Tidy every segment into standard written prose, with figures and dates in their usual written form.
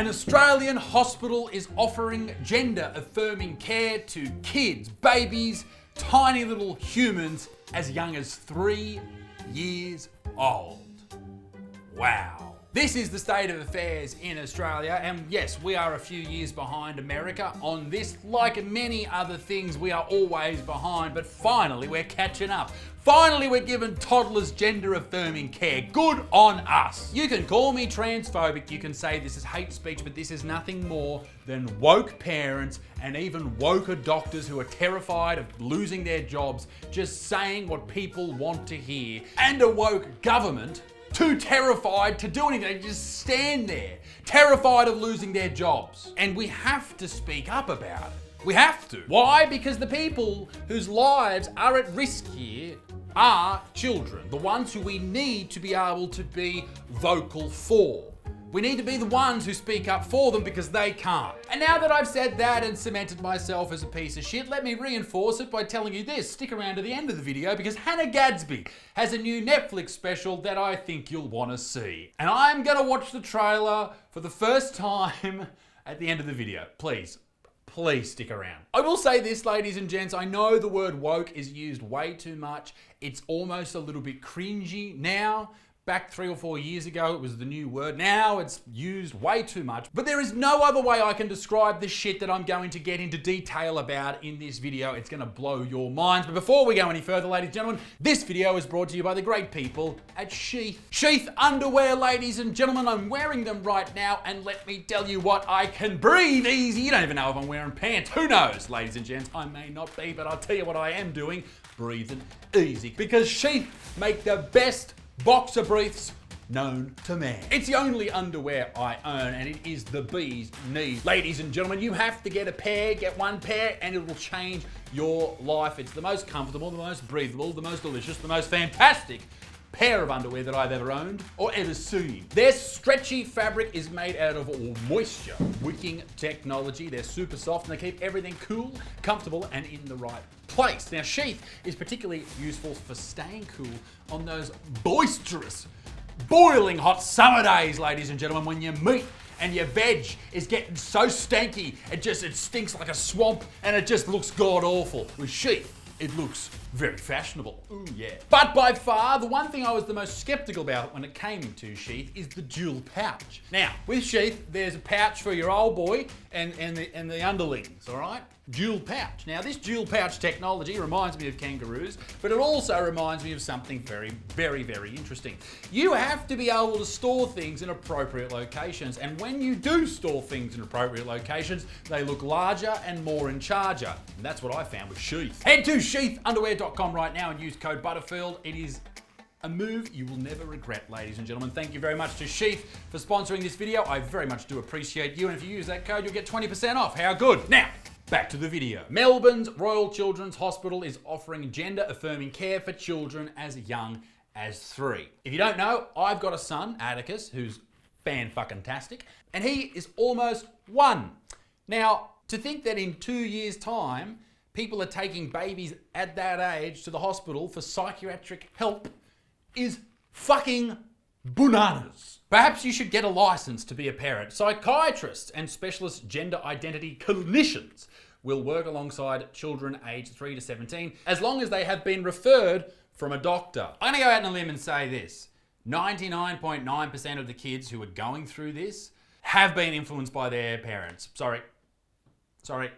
An Australian hospital is offering gender-affirming care to kids, babies, tiny little humans as young as 3 years old. Wow. This is the state of affairs in Australia, and yes, we are a few years behind America on this. Like many other things, we are always behind, but finally we're catching up. Finally, we're giving toddlers gender-affirming care. Good on us. You can call me transphobic, you can say this is hate speech, but this is nothing more than woke parents and even woker doctors who are terrified of losing their jobs, just saying what people want to hear. And a woke government too terrified to do anything. They just stand there, terrified of losing their jobs. And we have to speak up about it. We have to. Why? Because the people whose lives are at risk here are children, the ones who we need to be able to be vocal for. We need to be the ones who speak up for them because they can't. And now that I've said that and cemented myself as a piece of shit, let me reinforce it by telling you this. Stick around to the end of the video because Hannah Gadsby has a new Netflix special that I think you'll want to see. And I'm gonna watch the trailer for the first time at the end of the video. Please stick around. I will say this, ladies and gents, I know the word woke is used way too much. It's almost a little bit cringy now. Back 3 or 4 years ago, it was the new word. Now it's used way too much. But there is no other way I can describe the shit that I'm going to get into detail about in this video. It's gonna blow your minds. But before we go any further, ladies and gentlemen, this video is brought to you by the great people at Sheath. Sheath underwear, ladies and gentlemen. I'm wearing them right now, and let me tell you what, I can breathe easy. You don't even know if I'm wearing pants. Who knows, ladies and gents? I may not be, but I'll tell you what I am doing, breathing easy. Because Sheath make the best boxer briefs known to man. It's the only underwear I own, and it is the bee's knees. Ladies and gentlemen, you have to get a pair, get one pair, and it will change your life. It's the most comfortable, the most breathable, the most delicious, the most fantastic pair of underwear that I've ever owned or ever seen. Their stretchy fabric is made out of moisture wicking technology. They're super soft and they keep everything cool, comfortable, and in the right place. Now, Sheath is particularly useful for staying cool on those boisterous, boiling hot summer days, ladies and gentlemen, when your meat and your veg is getting so stanky, it stinks like a swamp and it just looks god awful. With Sheath, it looks very fashionable. Ooh, yeah. But by far, the one thing I was the most skeptical about when it came to Sheath is the dual pouch. Now, with Sheath, there's a pouch for your old boy and the underlings, all right? Dual pouch. Now, this dual pouch technology reminds me of kangaroos, but it also reminds me of something very, very, very interesting. You have to be able to store things in appropriate locations, and when you do store things in appropriate locations, they look larger and more in charger. And that's what I found with Sheath. Head to sheathunderwear.com right now and use code Butterfield. It is a move you will never regret, ladies and gentlemen. Thank you very much to Sheath for sponsoring this video. I very much do appreciate you, and if you use that code, you'll get 20% off. How good? Now, back to the video. Melbourne's Royal Children's Hospital is offering gender-affirming care for children as young as 3. If you don't know, I've got a son, Atticus, who's fan-fucking-tastic, and he is almost 1. Now, to think that in 2 years' time, people are taking babies at that age to the hospital for psychiatric help is fucking bananas. Perhaps you should get a license to be a parent. Psychiatrists and specialist gender identity clinicians will work alongside children aged 3 to 17 as long as they have been referred from a doctor. I'm gonna go out on a limb and say this. 99.9% of the kids who are going through this have been influenced by their parents. Sorry,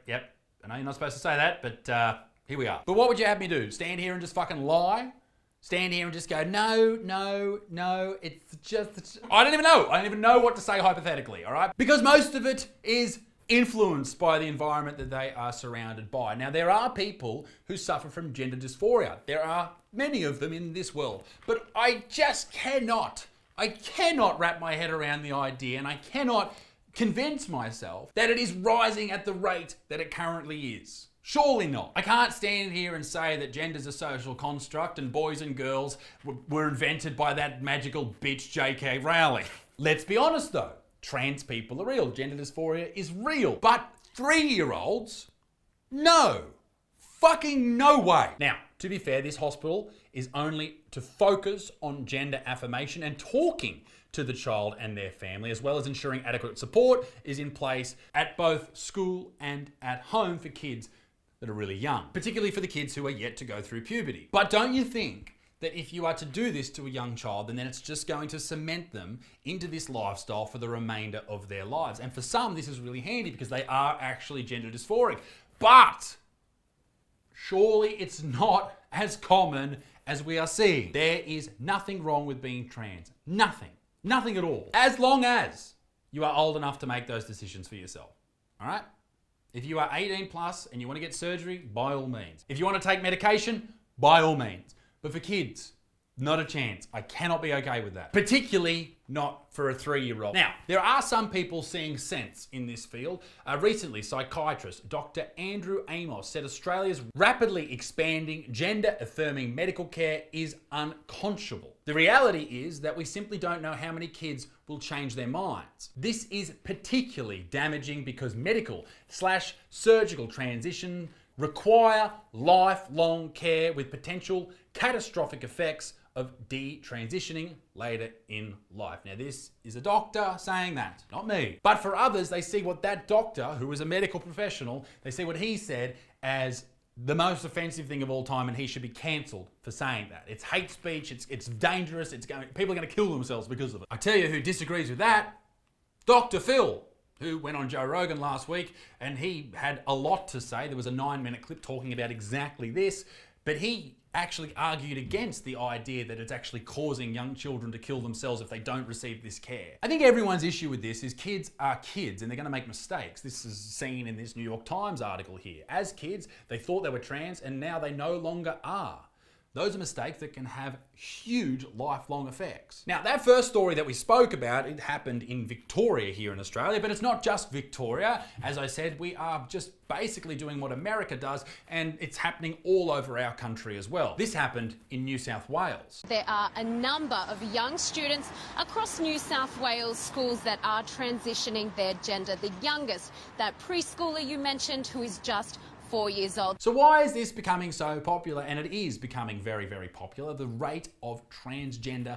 yep. I know you're not supposed to say that, but here we are. But what would you have me do? Stand here and just fucking lie? Stand here and just go, no, it's just... I don't even know. I don't even know what to say hypothetically, all right? Because most of it is influenced by the environment that they are surrounded by. Now, there are people who suffer from gender dysphoria. There are many of them in this world. But I just cannot wrap my head around the idea, and I cannot convince myself that it is rising at the rate that it currently is. Surely not. I can't stand here and say that gender's a social construct and boys and girls were invented by that magical bitch J.K. Rowling. Let's be honest though, trans people are real, gender dysphoria is real. But 3-year-olds? No. fucking no way. Now, to be fair, this hospital is only to focus on gender affirmation and talking to the child and their family, as well as ensuring adequate support is in place at both school and at home for kids that are really young, particularly for the kids who are yet to go through puberty. But don't you think that if you are to do this to a young child, then it's just going to cement them into this lifestyle for the remainder of their lives? And for some, this is really handy because they are actually gender dysphoric. But surely it's not as common as we are seeing. There is nothing wrong with being trans. Nothing. Nothing at all. As long as you are old enough to make those decisions for yourself. All right? If you are 18 plus and you want to get surgery, by all means. If you want to take medication, by all means. But for kids, not a chance. I cannot be okay with that. Particularly not for a 3-year-old. Now, there are some people seeing sense in this field. Recently, psychiatrist Dr. Andrew Amos said Australia's rapidly expanding gender-affirming medical care is unconscionable. The reality is that we simply don't know how many kids will change their minds. This is particularly damaging because medical/surgical transition require lifelong care with potential catastrophic effects of detransitioning later in life. Now, this is a doctor saying that, not me. But for others, they see what that doctor, who is a medical professional, they see what he said as the most offensive thing of all time, and he should be cancelled for saying that. It's hate speech, it's dangerous, people are going to kill themselves because of it. I tell you who disagrees with that, Dr. Phil, who went on Joe Rogan last week, and he had a lot to say. There was a 9-minute clip talking about exactly this, but he actually argued against the idea that it's actually causing young children to kill themselves if they don't receive this care. I think everyone's issue with this is kids are kids and they're going to make mistakes. This is seen in this New York Times article here. As kids, they thought they were trans and now they no longer are. Those are mistakes that can have huge lifelong effects. Now, that first story that we spoke about, it happened in Victoria here in Australia, but it's not just Victoria. As I said, we are just basically doing what America does, and it's happening all over our country as well. This happened in New South Wales. There are a number of young students across New South Wales schools that are transitioning their gender. The youngest, that preschooler you mentioned, who is just 4 years old. So why is this becoming so popular? And it is becoming very, very popular. The rate of transgender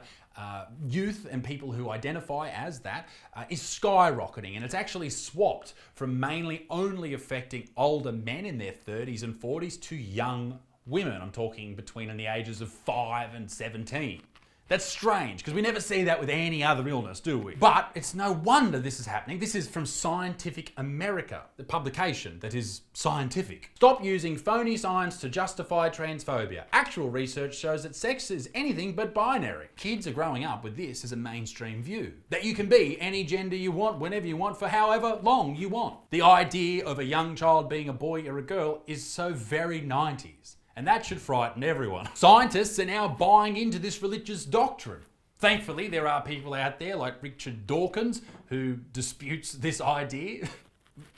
youth and people who identify as that is skyrocketing, and it's actually swapped from mainly only affecting older men in their 30s and 40s to young women. I'm talking between the ages of 5 and 17. That's strange, because we never see that with any other illness, do we? But it's no wonder this is happening. This is from Scientific America, the publication that is scientific. Stop using phony science to justify transphobia. Actual research shows that sex is anything but binary. Kids are growing up with this as a mainstream view. That you can be any gender you want, whenever you want, for however long you want. The idea of a young child being a boy or a girl is so very 90s. And that should frighten everyone. Scientists are now buying into this religious doctrine. Thankfully, there are people out there like Richard Dawkins who disputes this idea,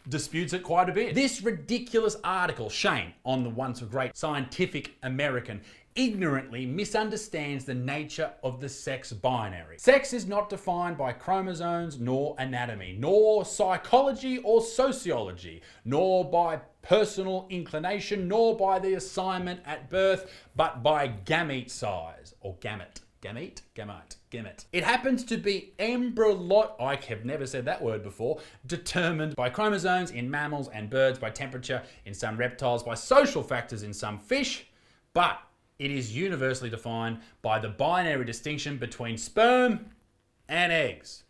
disputes it quite a bit. This ridiculous article, shame on the once great Scientific American, ignorantly misunderstands the nature of the sex binary. Sex is not defined by chromosomes, nor anatomy, nor psychology or sociology, nor by personal inclination, nor by the assignment at birth, but by gamete size, or gamete. Gamete. It happens to be I have never said that word before, determined by chromosomes in mammals and birds, by temperature in some reptiles, by social factors in some fish, but it is universally defined by the binary distinction between sperm and eggs.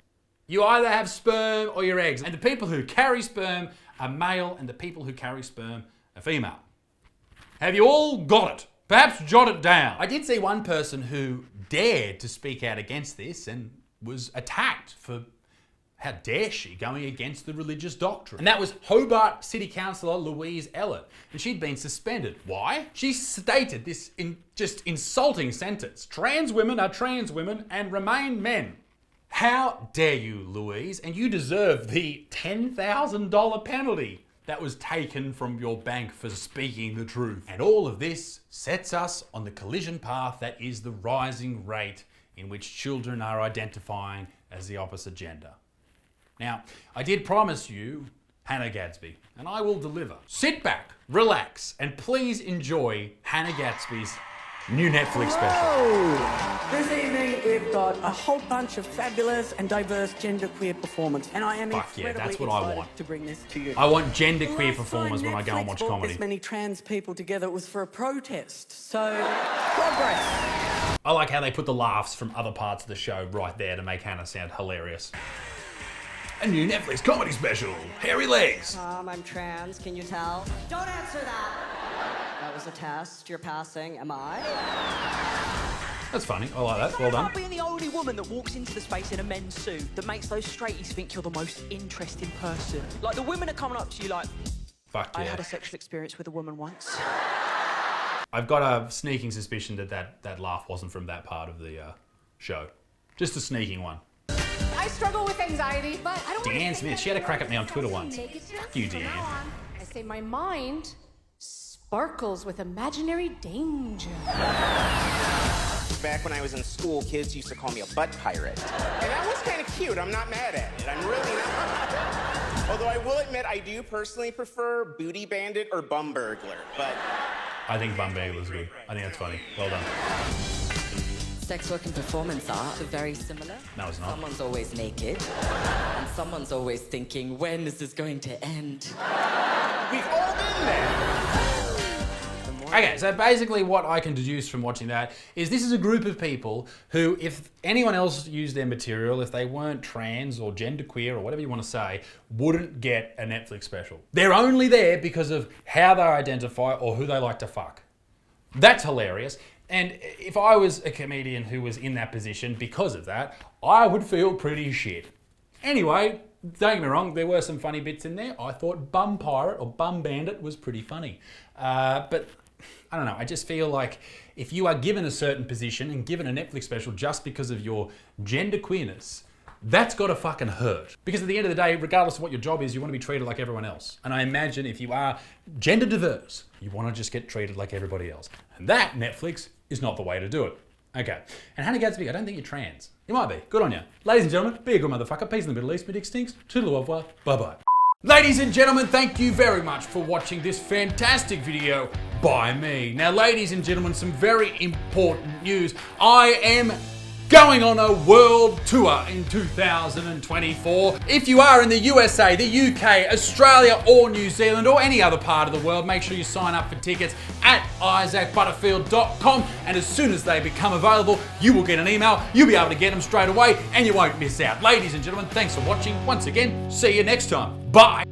You either have sperm or you're eggs, and the people who carry sperm are male and the people who carry sperm are female. Have you all got it? Perhaps jot it down. I did see one person who dared to speak out against this and was attacked for, how dare she, going against the religious doctrine. And that was Hobart City Councillor Louise Ellett. And she'd been suspended. Why? She stated this in just insulting sentence. Trans women are trans women and remain men. How dare you, Louise? And you deserve the $10,000 penalty that was taken from your bank for speaking the truth. And all of this sets us on the collision path that is the rising rate in which children are identifying as the opposite gender. Now, I did promise you Hannah Gadsby, and I will deliver. Sit back, relax, and please enjoy Hannah Gadsby's new Netflix special. This evening we've got a whole bunch of fabulous and diverse genderqueer performance, and I am incredibly that's what I excited want. to bring this to you. I want genderqueer Last performers time when I go and Netflix watch brought comedy. This many trans people together, it was for a protest. So, progress. I like how they put the laughs from other parts of the show right there to make Hannah sound hilarious. A new Netflix comedy special, Hairy Legs. I'm trans, can you tell? Don't answer that! That was a test, you're passing, am I? That's funny, I like that, well done. About being the only woman that walks into the space in a men's suit that makes those straighties think you're the most interesting person. Like, the women are coming up to you like, Fuck yeah. I had a sexual experience with a woman once. I've got a sneaking suspicion that laugh wasn't from that part of the show. Just a sneaking one. I struggle with anxiety, but I don't want Deanne to say Smith, that she had a crack at me on because Twitter I'm once. naked Fuck you, from Deanne. now on. I say my mind sparkles with imaginary danger. Back when I was in school, kids used to call me a butt pirate. And that was kind of cute. I'm not mad at it. I'm really not. Although I will admit, I do personally prefer booty bandit or bum burglar. But I think Bum Bagel is good. I think that's funny. Well done. Sex work and performance art are very similar. No, it's not. Someone's always naked, and someone's always thinking, when is this going to end? we've all been there. Okay, so basically what I can deduce from watching that is this is a group of people who, if anyone else used their material, if they weren't trans or genderqueer or whatever you want to say, wouldn't get a Netflix special. They're only there because of how they identify or who they like to fuck. That's hilarious. And if I was a comedian who was in that position because of that, I would feel pretty shit. Anyway, don't get me wrong, there were some funny bits in there. I thought Bum Pirate or Bum Bandit was pretty funny. But I don't know, I just feel like if you are given a certain position and given a Netflix special just because of your gender queerness, that's gotta fucking hurt. Because at the end of the day, regardless of what your job is, you want to be treated like everyone else. And I imagine if you are gender diverse, you want to just get treated like everybody else. And that, Netflix, is not the way to do it. Okay. And Hannah Gadsby, I don't think you're trans. You might be. Good on you. Ladies and gentlemen, be a good motherfucker. Peace in the Middle East. My dick stinks. Toodle au revoir. Bye-bye. Ladies and gentlemen, thank you very much for watching this fantastic video by me. Now, ladies and gentlemen, some very important news. I am going on a world tour in 2024. If you are in the USA, the UK, Australia or New Zealand or any other part of the world, make sure you sign up for tickets at isaacbutterfield.com, and as soon as they become available, you will get an email. You'll be able to get them straight away and you won't miss out. Ladies and gentlemen, thanks for watching. Once again, see you next time. Bye.